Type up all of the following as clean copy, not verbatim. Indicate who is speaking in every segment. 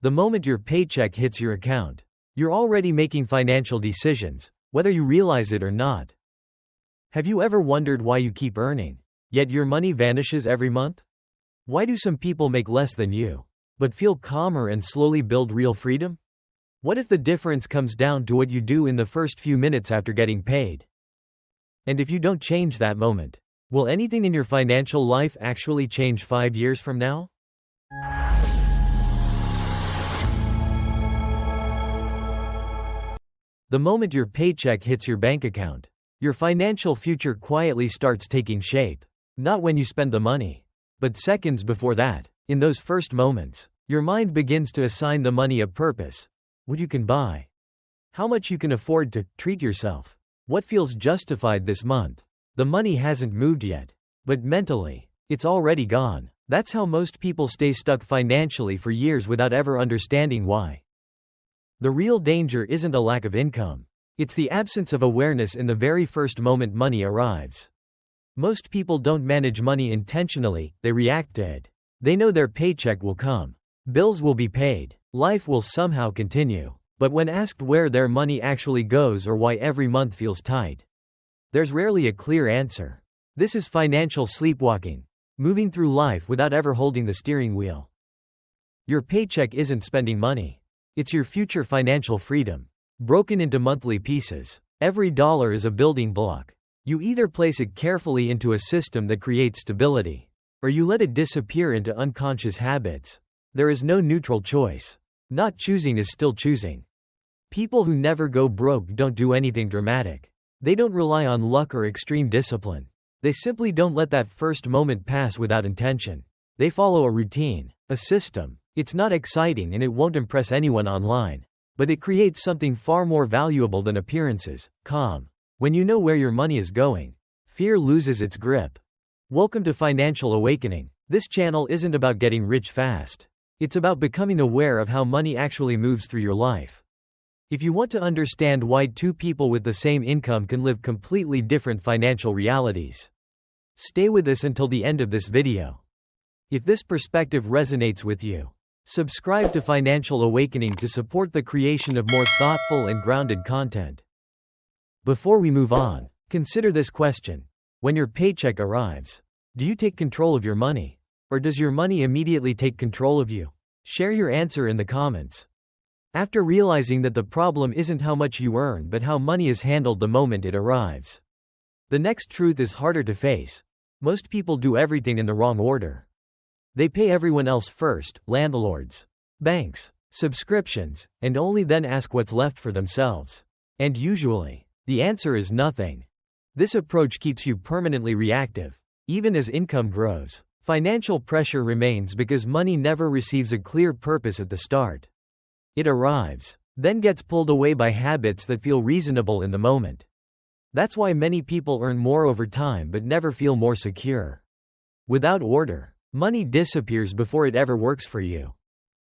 Speaker 1: The moment your paycheck hits your account, you're already making financial decisions, whether you realize it or not. Have you ever wondered why you keep earning, yet your money vanishes every month? Why do some people make less than you, but feel calmer and slowly build real freedom? What if the difference comes down to what you do in the first few minutes after getting paid? And if you don't change that moment, will anything in your financial life actually change 5 years from now? The moment your paycheck hits your bank account, your financial future quietly starts taking shape. Not when you spend the money, but seconds before that. In those first moments, your mind begins to assign the money a purpose. What you can buy, how much you can afford to treat yourself, what feels justified this month. The money hasn't moved yet, but mentally, it's already gone. That's how most people stay stuck financially for years without ever understanding why. The real danger isn't a lack of income. It's the absence of awareness in the very first moment money arrives. Most people don't manage money intentionally, they react to it. They know their paycheck will come. Bills will be paid. Life will somehow continue. But when asked where their money actually goes or why every month feels tight, there's rarely a clear answer. This is financial sleepwalking, moving through life without ever holding the steering wheel. Your paycheck isn't spending money. It's your future financial freedom, broken into monthly pieces. Every dollar is a building block. You either place it carefully into a system that creates stability, or you let it disappear into unconscious habits. There is no neutral choice. Not choosing is still choosing. People who never go broke don't do anything dramatic. They don't rely on luck or extreme discipline. They simply don't let that first moment pass without intention. They follow a routine, a system. It's not exciting and it won't impress anyone online. But it creates something far more valuable than appearances: calm. When you know where your money is going, fear loses its grip. Welcome to Financial Awakening. This channel isn't about getting rich fast. It's about becoming aware of how money actually moves through your life. If you want to understand why two people with the same income can live completely different financial realities, stay with us until the end of this video. If this perspective resonates with you, subscribe to Financial Awakening to support the creation of more thoughtful and grounded content. Before we move on, consider this question. When your paycheck arrives, do you take control of your money? Or does your money immediately take control of you? Share your answer in the comments. After realizing that the problem isn't how much you earn but how money is handled the moment it arrives, the next truth is harder to face. Most people do everything in the wrong order. They pay everyone else first: landlords, banks, subscriptions, and only then ask what's left for themselves. And usually, the answer is nothing. This approach keeps you permanently reactive. Even as income grows, financial pressure remains because money never receives a clear purpose at the start. It arrives, then gets pulled away by habits that feel reasonable in the moment. That's why many people earn more over time but never feel more secure. Without order, money disappears before it ever works for you.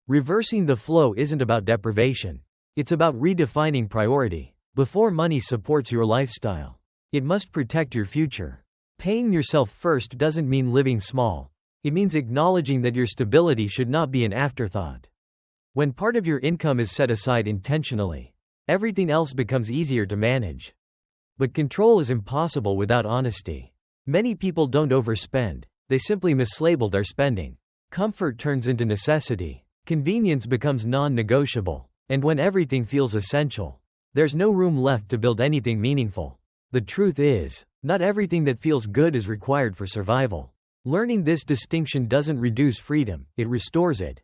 Speaker 1: Reversing the flow isn't about deprivation. It's about redefining priority. Before money supports your lifestyle, it must protect your future. Paying yourself first doesn't mean living small. It means acknowledging that your stability should not be an afterthought. When part of your income is set aside intentionally, everything else becomes easier to manage. But control is impossible without honesty. Many people don't overspend, they simply mislabel their spending. Comfort turns into necessity, convenience becomes non-negotiable, and when everything feels essential, there's no room left to build anything meaningful. The truth is, not everything that feels good is required for survival. Learning this distinction doesn't reduce freedom, it restores it.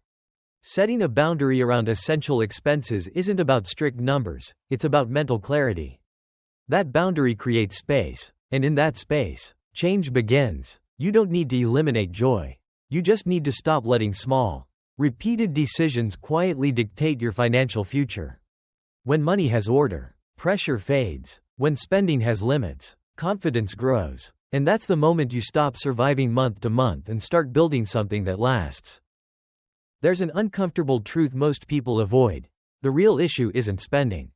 Speaker 1: Setting a boundary around essential expenses isn't about strict numbers, it's about mental clarity. That boundary creates space, and in that space, change begins. You don't need to eliminate joy. You just need to stop letting small, repeated decisions quietly dictate your financial future. When money has order, pressure fades. When spending has limits, confidence grows. And that's the moment you stop surviving month to month and start building something that lasts. There's an uncomfortable truth most people avoid. The real issue isn't spending.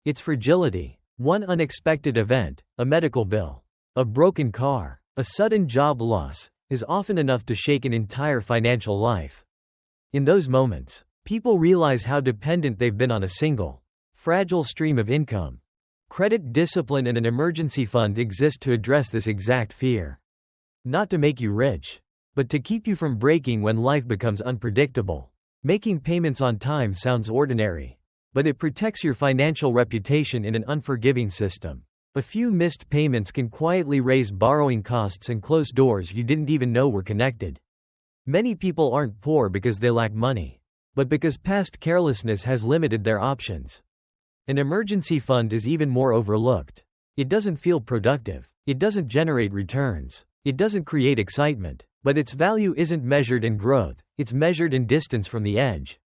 Speaker 1: It's fragility. One unexpected event, a medical bill, a broken car, a sudden job loss, is often enough to shake an entire financial life. In those moments, People realize how dependent they've been on a single, fragile stream of income. Credit discipline and an emergency fund exist to address this exact fear. Not to make you rich, but to keep you from breaking when life becomes unpredictable. Making payments on time sounds ordinary, but it protects your financial reputation in an unforgiving system. A few missed payments can quietly raise borrowing costs and close doors you didn't even know were connected. Many people aren't poor because they lack money, but because past carelessness has limited their options. An emergency fund is even more overlooked. It doesn't feel productive. It doesn't generate returns. It doesn't create excitement. But its value isn't measured in growth, it's measured in distance from the edge.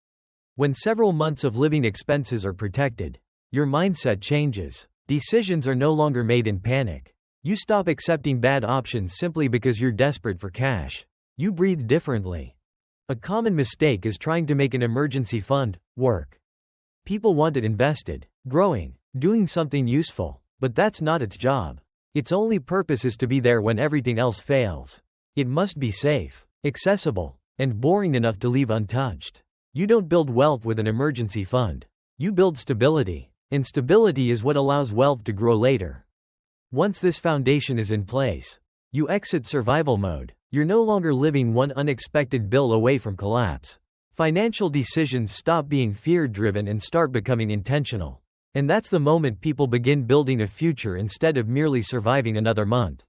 Speaker 1: When several months of living expenses are protected, your mindset changes. Decisions are no longer made in panic. You stop accepting bad options simply because you're desperate for cash. You breathe differently. A common mistake is trying to make an emergency fund work. People want it invested, growing, doing something useful, but that's not its job. Its only purpose is to be there when everything else fails. It must be safe, accessible, and boring enough to leave untouched. You don't build wealth with an emergency fund. You build stability, and stability is what allows wealth to grow later. Once this foundation is in place, you exit survival mode. You're no longer living one unexpected bill away from collapse. Financial decisions stop being fear-driven and start becoming intentional. And that's the moment people begin building a future instead of merely surviving another month.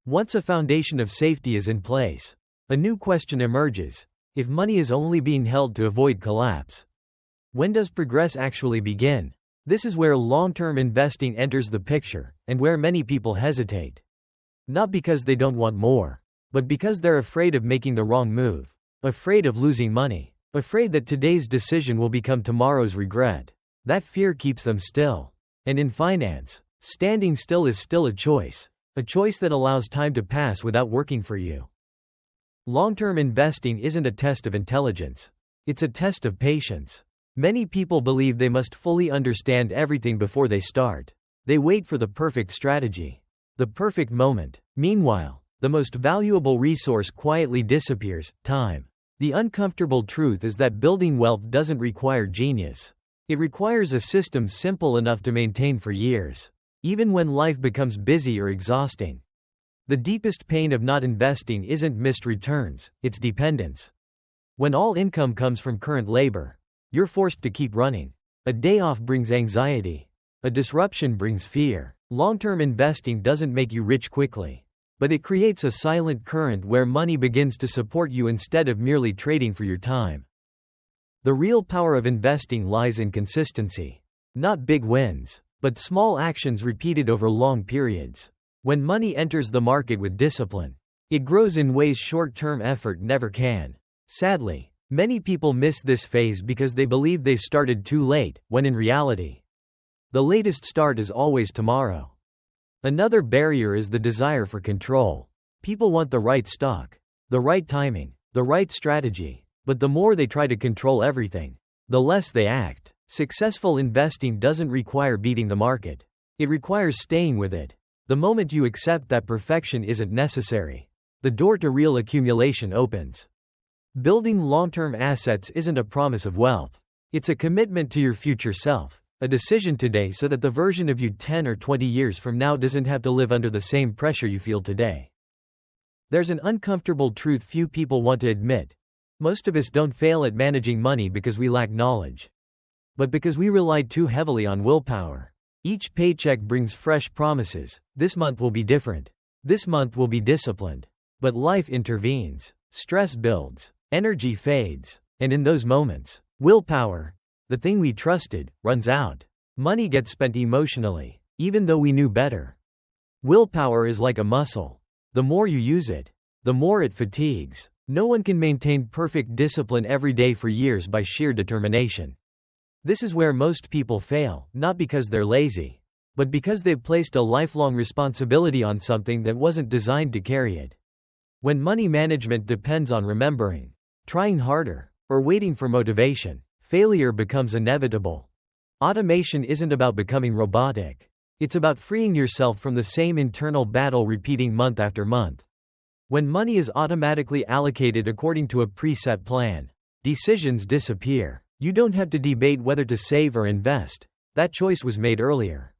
Speaker 1: Once a foundation of safety is in place, a new question emerges. If money is only being held to avoid collapse, when does progress actually begin? This is where long-term investing enters the picture, and where many people hesitate. Not because they don't want more, but because they're afraid of making the wrong move, afraid of losing money, afraid that today's decision will become tomorrow's regret. That fear keeps them still. And in finance, standing still is still a choice that allows time to pass without working for you. Long-term investing isn't a test of intelligence. It's a test of patience. Many people believe they must fully understand everything before they start. They wait for the perfect strategy, the perfect moment. Meanwhile, the most valuable resource quietly disappears: time. The uncomfortable truth is that building wealth doesn't require genius. It requires a system simple enough to maintain for years, even when life becomes busy or exhausting. The deepest pain of not investing isn't missed returns, it's dependence. When all income comes from current labor, you're forced to keep running. A day off brings anxiety. A disruption brings fear. Long-term investing doesn't make you rich quickly, but it creates a silent current where money begins to support you instead of merely trading for your time. The real power of investing lies in consistency. Not big wins, but small actions repeated over long periods. When money enters the market with discipline, it grows in ways short-term effort never can. Sadly, many people miss this phase because they believe they've started too late, when in reality, the latest start is always tomorrow. Another barrier is the desire for control. People want the right stock, the right timing, the right strategy. But the more they try to control everything, the less they act. Successful investing doesn't require beating the market. It requires staying with it. The moment you accept that perfection isn't necessary, the door to real accumulation opens. Building long-term assets isn't a promise of wealth. It's a commitment to your future self, a decision today so that the version of you 10 or 20 years from now doesn't have to live under the same pressure you feel today. There's an uncomfortable truth few people want to admit. Most of us don't fail at managing money because we lack knowledge, but because we relied too heavily on willpower. Each paycheck brings fresh promises. This month will be different. This month will be disciplined. But life intervenes. Stress builds. Energy fades. And in those moments, willpower, the thing we trusted, runs out. Money gets spent emotionally, even though we knew better. Willpower is like a muscle. The more you use it, the more it fatigues. No one can maintain perfect discipline every day for years by sheer determination. This is where most people fail, not because they're lazy, but because they've placed a lifelong responsibility on something that wasn't designed to carry it. When money management depends on remembering, trying harder, or waiting for motivation, failure becomes inevitable. Automation isn't about becoming robotic. It's about freeing yourself from the same internal battle repeating month after month. When money is automatically allocated according to a preset plan, Decisions disappear. You don't have to debate whether to save or invest. That choice was made earlier.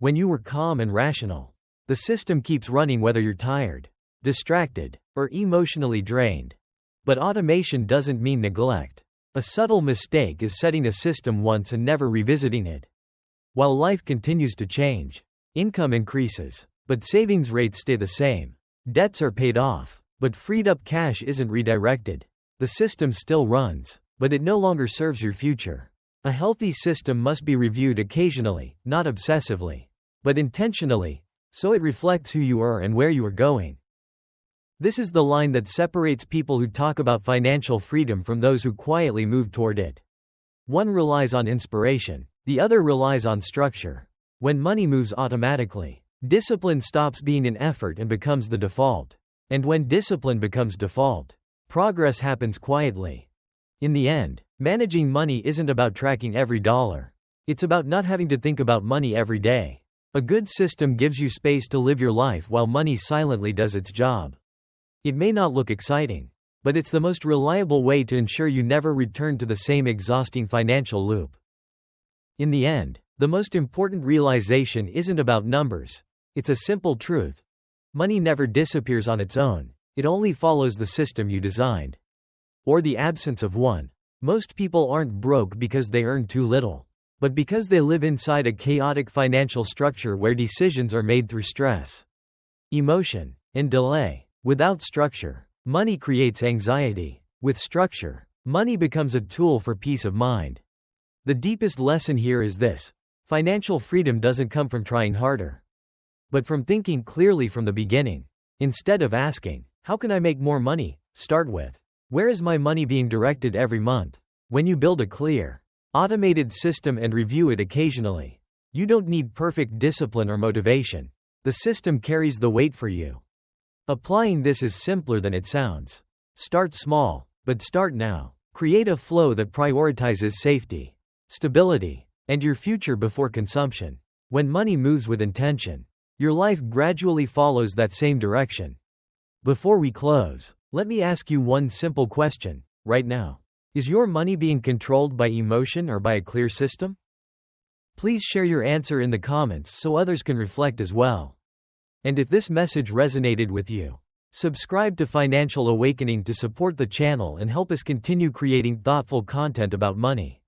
Speaker 1: When you were calm and rational, the system keeps running whether you're tired, distracted, or emotionally drained. But automation doesn't mean neglect. A subtle mistake is setting a system once and never revisiting it. While life continues to change, income increases, but savings rates stay the same. Debts are paid off, but freed up cash isn't redirected. The system still runs, but it no longer serves your future. A healthy system must be reviewed occasionally, not obsessively, but intentionally, so it reflects who you are and where you are going. This is the line that separates people who talk about financial freedom from those who quietly move toward it. One relies on inspiration, the other relies on structure. When money moves automatically, discipline stops being an effort and becomes the default. And when discipline becomes default, progress happens quietly. In the end, managing money isn't about tracking every dollar. It's about not having to think about money every day. A good system gives you space to live your life while money silently does its job. It may not look exciting, but it's the most reliable way to ensure you never return to the same exhausting financial loop. In the end, the most important realization isn't about numbers. It's a simple truth. Money never disappears on its own. It only follows the system you designed. Or the absence of one. Most people aren't broke because they earn too little, but because they live inside a chaotic financial structure where decisions are made through stress, emotion, and delay. Without structure, money creates anxiety. With structure, money becomes a tool for peace of mind. The deepest lesson here is this: financial freedom doesn't come from trying harder, but from thinking clearly from the beginning. Instead of asking, "How can I make more money?" start with, "Where is my money being directed every month?" When you build a clear, automated system and review it occasionally, you don't need perfect discipline or motivation. The system carries the weight for you. Applying this is simpler than it sounds. Start small, but start now. Create a flow that prioritizes safety, stability, and your future before consumption. When money moves with intention, your life gradually follows that same direction. Before we close, let me ask you one simple question, right now. Is your money being controlled by emotion or by a clear system? Please share your answer in the comments so others can reflect as well. And if this message resonated with you, subscribe to Financial Awakening to support the channel and help us continue creating thoughtful content about money,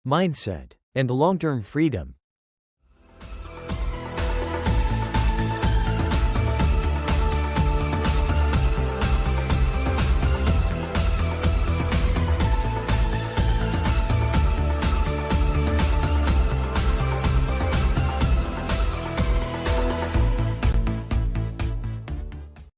Speaker 1: mindset, and long-term freedom.